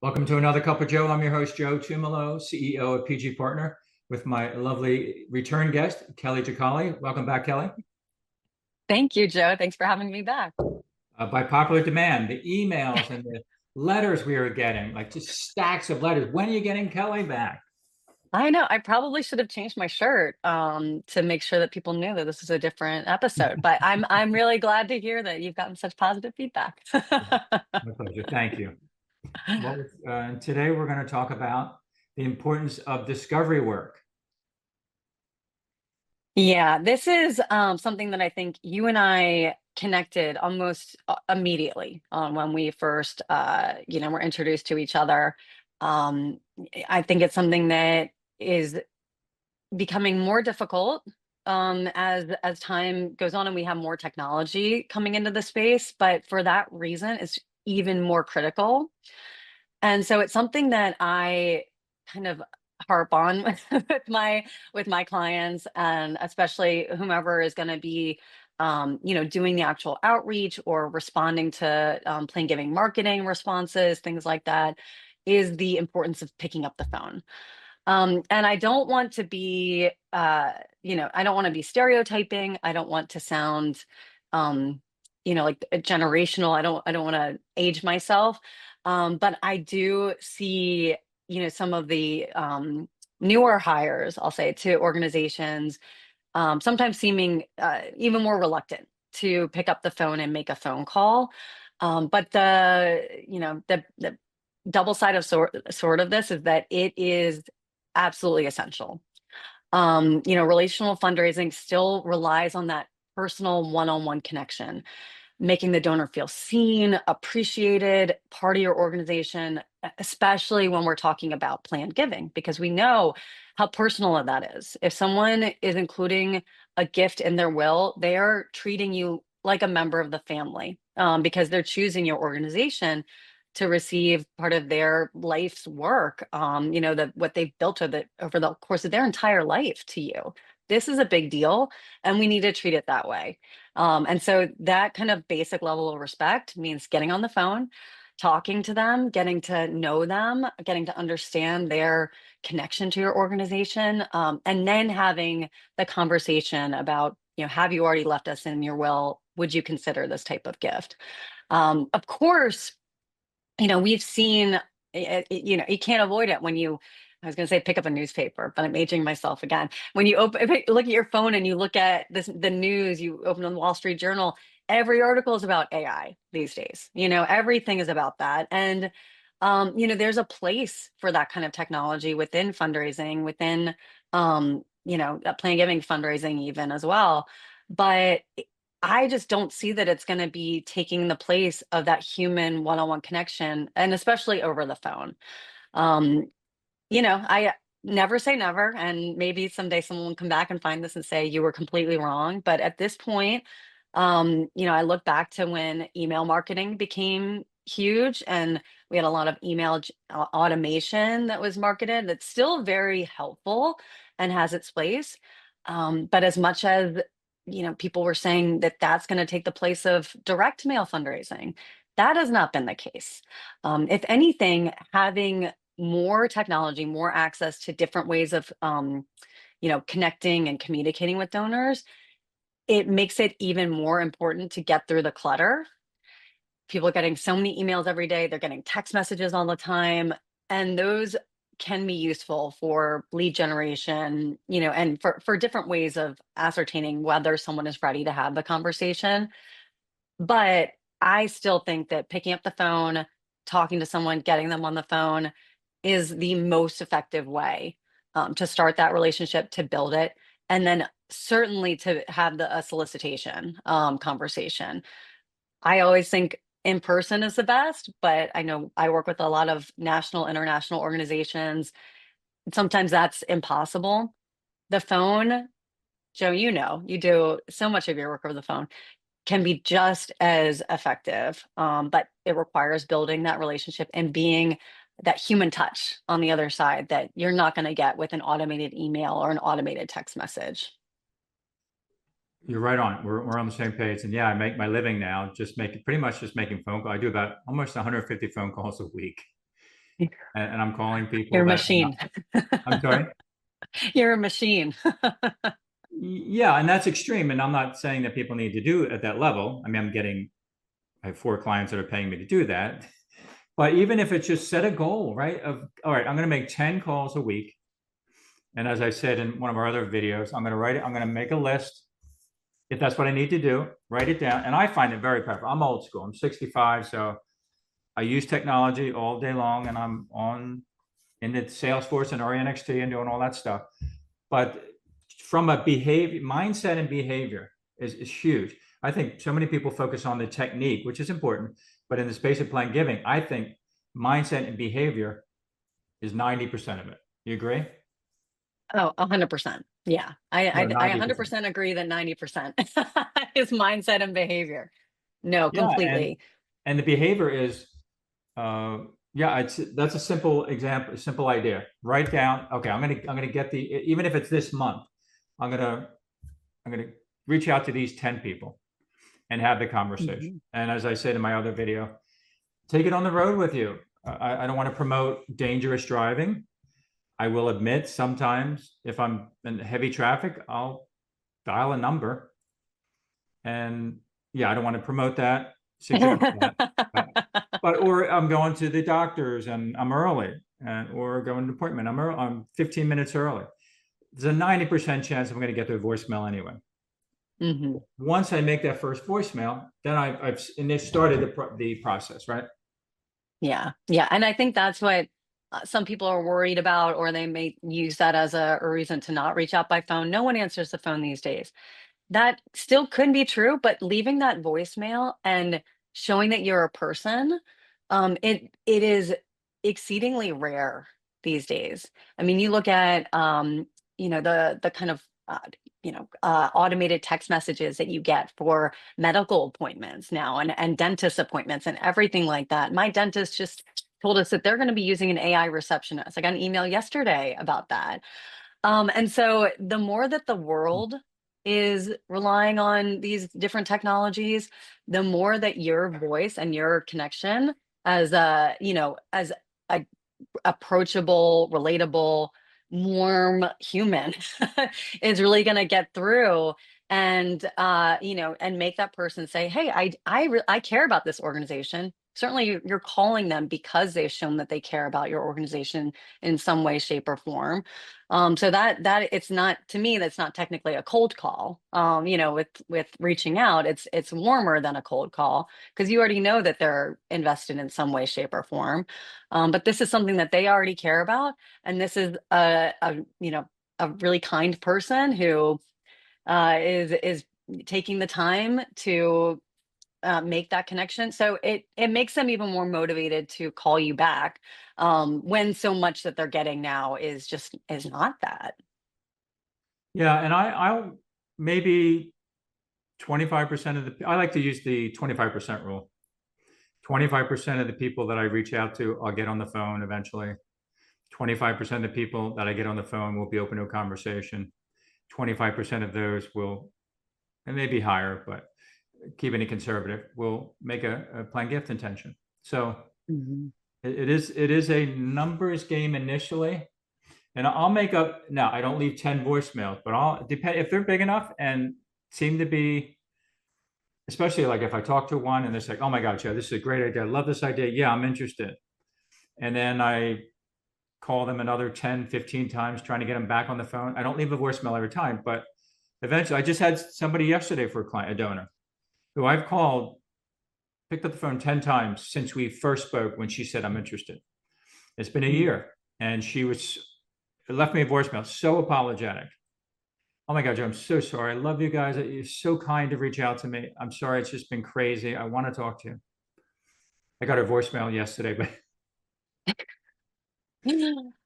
Welcome to another Cup of Joe. I'm your host, Joe Tumalo, CEO of PG Partner, with my lovely return guest, Kelly Gicale. Welcome back, Kelly. Thank you, Joe. Thanks for having me back. By popular demand, the emails and the letters we are getting, like just stacks of letters. When are you getting Kelly back? I know I probably should have changed my shirt to make sure that people knew that this is a different episode. But I'm really glad to hear that you've gotten such positive feedback. My pleasure. Thank you. Well, today we're going to talk about the importance of discovery work. Yeah, this is something that I think you and I connected almost immediately when we first, were introduced to each other. Um, I think it's something that is becoming more difficult as time goes on and we have more technology coming into the space. But for that reason, it's even more critical. And so it's something that I kind of harp on with my clients, and especially whomever is going to be doing the actual outreach or responding to plain giving marketing responses, things like that, is the importance of picking up the phone. And I don't want to be, I don't want to be stereotyping. I don't want to sound, like generational. I don't want to age myself. But I do see, some of the newer hires, I'll say, to organizations, sometimes seeming even more reluctant to pick up the phone and make a phone call. But the double side of sort of this is that it is absolutely essential. Relational fundraising still relies on that personal one-on-one connection, making the donor feel seen, appreciated, part of your organization, especially when we're talking about planned giving, because we know how personal that is. If someone is including a gift in their will, they are treating you like a member of the family, because they're choosing your organization to receive part of their life's work, what they've built over the course of their entire life to you. This is a big deal, and we need to treat it that way. And so that kind of basic level of respect means getting on the phone, talking to them, getting to know them, getting to understand their connection to your organization, and then having the conversation about, have you already left us in your will? Would you consider this type of gift? Of course, we've seen, you can't avoid it when I was going to say pick up a newspaper, but I'm aging myself again. When you look at your phone and you look at the news, you open on the Wall Street Journal, every article is about AI these days. Everything is about that. And, there's a place for that kind of technology within fundraising, within, plan giving fundraising even as well. But I just don't see that it's going to be taking the place of that human one-on-one connection, and especially over the phone. Um, I never say never, and maybe someday someone will come back and find this and say you were completely wrong. But at this point, I look back to when email marketing became huge, and we had a lot of automation that was marketed. That's still very helpful and has its place. But as much as people were saying that that's going to take the place of direct mail fundraising, that has not been the case. If anything, having more technology, more access to different ways of, connecting and communicating with donors, it makes it even more important to get through the clutter. People are getting so many emails every day, they're getting text messages all the time, and those can be useful for lead generation, and for different ways of ascertaining whether someone is ready to have the conversation. But I still think that picking up the phone, talking to someone, getting them on the phone is the most effective way to start that relationship, to build it, and then certainly to have a solicitation conversation. I always think in person is the best, but I know I work with a lot of national, international organizations. Sometimes that's impossible. The phone, Joe, you do so much of your work over the phone, can be just as effective. But it requires building that relationship and being that human touch on the other side that you're not going to get with an automated email or an automated text message. You're right on. We're on the same page. And yeah, I make my living now pretty much just making phone calls. I do about almost 150 phone calls a week. and I'm calling You're people a that are not, machine. I'm sorry. You're a machine. Yeah, and that's extreme. And I'm not saying that people need to do it at that level. I mean, I have 4 clients that are paying me to do that. But even if it's just set a goal, right? Of all right, I'm going to make 10 calls a week. And as I said in one of our other videos, I'm going to write it, I'm going to make a list. If that's what I need to do, write it down. And I find it very powerful. I'm old school. I'm 65, so I use technology all day long, and I'm on into Salesforce and RNXT and doing all that stuff. But from a behavior, mindset and behavior is huge. I think so many people focus on the technique, which is important, but in the space of plan giving, I think mindset and behavior is 90% of it. You agree? Oh, 100%. Yeah. No, I 90%. 100% agree that 90% is mindset and behavior. No, Yeah, completely. and the behavior is, uh, yeah, that's a simple example, a simple idea. Write down. Okay, I'm gonna get the even if it's this month, I'm gonna I'm gonna reach out to these 10 people and have the conversation. Mhm. And as I said in my other video, take it on the road with you. I don't want to promote dangerous driving. I will admit sometimes if I'm in heavy traffic, I'll dial a number. And yeah, I don't want to promote that, suggest that. But, or I'm going to the doctors and I'm early, or going to an appointment. I'm 15 minutes early. There's a 90% chance I'm going to get to a voicemail anyway. Mhm. Once I make that first voicemail, then I've and they started the process, right? Yeah. Yeah. And I think that's what some people are worried about, or they may use that as a reason to not reach out by phone. No one answers the phone these days. That still could be true, but leaving that voicemail and showing that you're a person, it is exceedingly rare these days. I mean, you look at the kind of automated text messages that you get for medical appointments now, and dentist appointments and everything like that. My dentist just told us that they're going to be using an AI receptionist. I got an email yesterday about that. And so the more that the world is relying on these different technologies, the more that your voice and your connection as as a approachable, relatable, warm human is really going to get through, and and make that person say, hey, I care about this organization. Certainly you're calling them because they've shown that they care about your organization in some way, shape, or form. So that it's not, to me, that's not technically a cold call. With reaching out, it's warmer than a cold call, because you already know that they're invested in some way, shape, or form. But this is something that they already care about, and this is a really kind person who is taking the time to make that connection. So it makes them even more motivated to call you back, when so much that they're getting now is not that. Yeah, and I'll maybe 25% of I like to use the 25% rule. 25% of the people that I reach out to, I'll get on the phone eventually. 25% of the people that I get on the phone will be open to a conversation. 25% of those will, and maybe higher, but keeping it conservative, will make a planned gift intention. So Mhm. it is a numbers game initially. And I'll make up now. I don't leave 10 voicemails, but I'll depend if they're big enough and seem to be, especially like if I talk to one and they're like, oh my God, Joe, this is a great idea. I love this idea. Yeah, I'm interested. And then I call them another 10, 15 times trying to get them back on the phone. I don't leave a voicemail every time, but eventually I just had somebody yesterday for a client, a donor, who I've called, picked up the phone 10 times since we first spoke when she said, I'm interested. It's been a Mm. year. And left me a voicemail, so apologetic. Oh my God, Joe, I'm so sorry. I love you guys. You're so kind to reach out to me. I'm sorry. It's just been crazy. I want to talk to you. I got her voicemail yesterday, but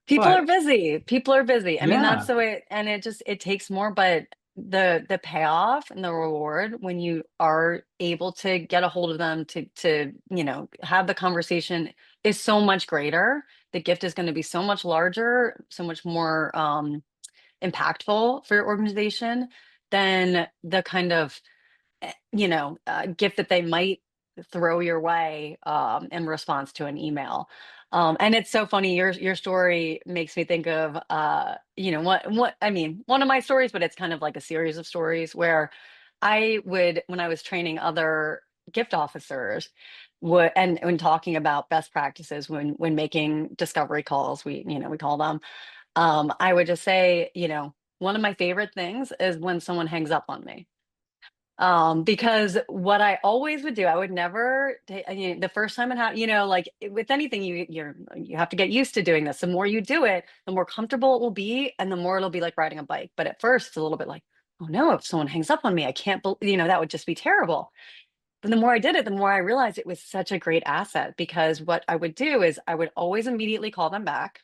People are but busy. People are busy. I mean, that's yeah, the way, and it takes more, but the payoff and the reward when you are able to get a hold of them to have the conversation is so much greater. The gift is going to be so much larger, so much more impactful for your organization than the kind of gift that they might throw your way in response to an email. And it's so funny. Your story makes me think of what I mean, one of my stories, but it's kind of like a series of stories where I would, when I was training other gift officers, would and when talking about best practices when making discovery calls, we call them. I would just say, one of my favorite things is when someone hangs up on me. Because what I always would do, I would never the first time it happened, like with anything, you have to get used to doing this. The more you do it, the more comfortable it will be, and the more it'll be like riding a bike. But at first, it's a little bit like, oh no, if someone hangs up on me, I can't believe, that would just be terrible. But the more I did it, the more I realized it was such a great asset, because what I would do is I would always immediately call them back,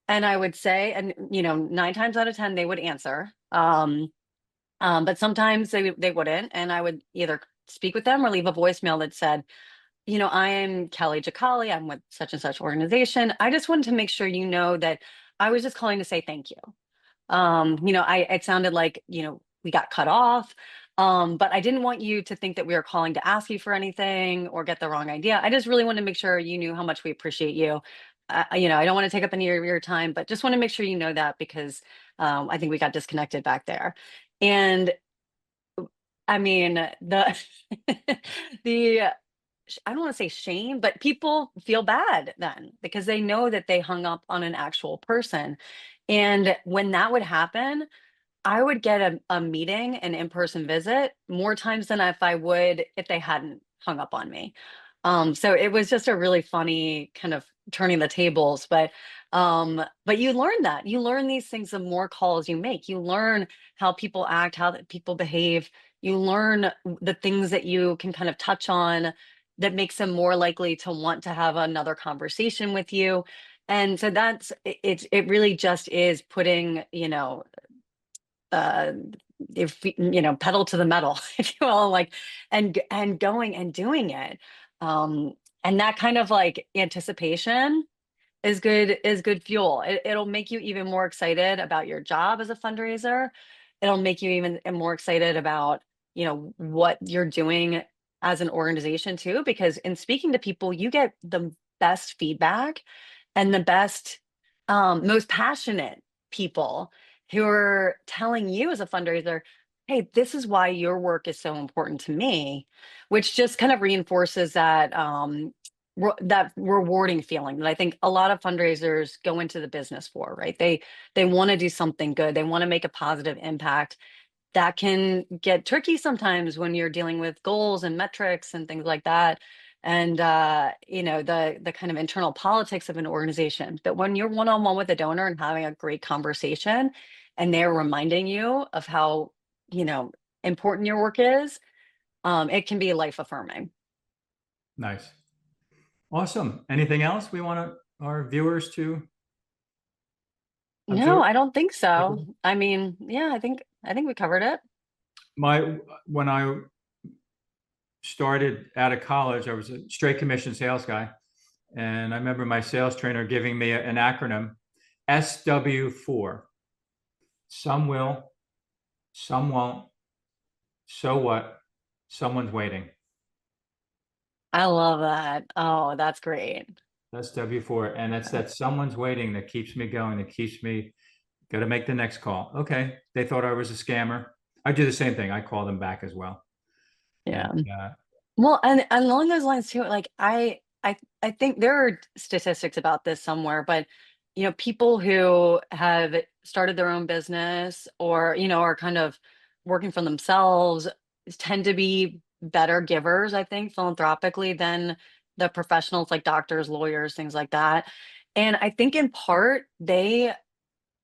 and I would say, and 9 times out of 10 they would answer. But sometimes they wouldn't, and I would either speak with them or leave a voicemail that said, I am Kelly Gicale. I'm with such and such organization. I just wanted to make sure you know that I was just calling to say thank you. I it sounded like, we got cut off. But I didn't want you to think that we were calling to ask you for anything or get the wrong idea. I just really wanted to make sure you knew how much we appreciate you. I don't want to take up any of your time, but just want to make sure you know that, because I think we got disconnected back there. And I mean, the the I don't want to say shame, but people feel bad then because they know that they hung up on an actual person. And when that would happen, I would get a meeting, an in-person visit more times than if I would if they hadn't hung up on me. So it was just a really funny kind of turning the tables, but you learn that. You learn these things the more calls you make. You learn how people act, how people behave. You learn the things that you can kind of touch on that makes them more likely to want to have another conversation with you. And so it really just is putting, uh if pedal to the metal, if you will, like, and going and doing it. um and that kind of like anticipation is good fuel. It'll make you even more excited about your job as a fundraiser. It'll make you even more excited about what you're doing as an organization too, because in speaking to people you get the best feedback and the best, most passionate people who are telling you as a fundraiser, hey, this is why your work is so important to me, which just kind of reinforces that rewarding feeling that I think a lot of fundraisers go into the business for, right? They want to do something good. They want to make a positive impact. That can get tricky sometimes when you're dealing with goals and metrics and things like that. And the kind of internal politics of an organization. But when you're one-on-one with a donor and having a great conversation and they're reminding you of how, you know, important your work is, it can be life affirming. Nice. Awesome. Anything else we want our viewers to No, observe? I don't think so. I mean, yeah, I think we covered it. When I started out of college, I was a straight commission sales guy. And I remember my sales trainer giving me an acronym, SW4. Some will, some won't. So what? Someone's waiting. I love that. Oh, that's great. SW4. And it's that someone's waiting that keeps me going, that keeps me, got to make the next call. Okay. They thought I was a scammer. I do the same thing. I call them back as well. Yeah. And Well, and along those lines too, like I think there are statistics about this somewhere, but people who have started their own business or are kind of working for themselves tend to be better givers, I think, philanthropically than the professionals like doctors, lawyers, things like that. And I think in part they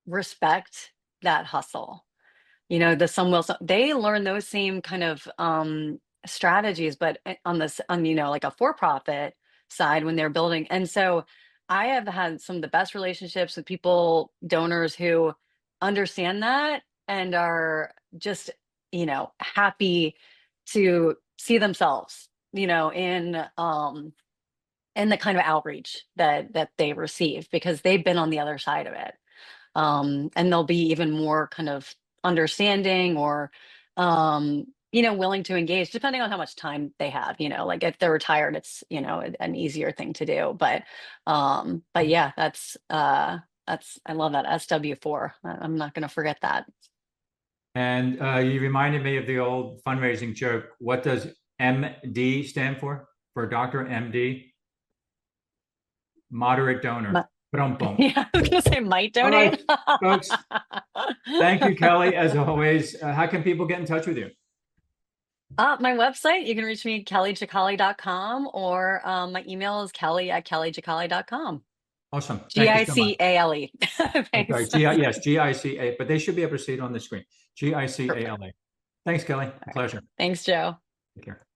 respect that hustle. The some will some they learn those same kind of strategies, but on this on like a for-profit side when they're building. And so I have had some of the best relationships with people, donors who understand that and are just happy to see themselves in the kind of outreach that they receive because they've been on the other side of it. And they'll be even more kind of understanding or willing to engage, depending on how much time they have, like if they're retired, it's, an easier thing to do. But yeah, I love that SW4. I'm not going to forget that. And you reminded me of the old fundraising joke. What does MD stand for? For Dr. MD? Moderate donor. Ba-dum-bum. Yeah, I was going to say might All donate. right, folks. Thank you, Kelly, as always. How can people get in touch with you? My website, you can reach me at kellygicale.com, or my email is kelly@kellygicale.com. Awesome. Thank you so much. Gicale. Okay, Thanks. yes, GICA, but they should be able to see it on the screen. Perfect. GICALA. Thanks, Kelly. Pleasure. Thanks, Joe. Take care.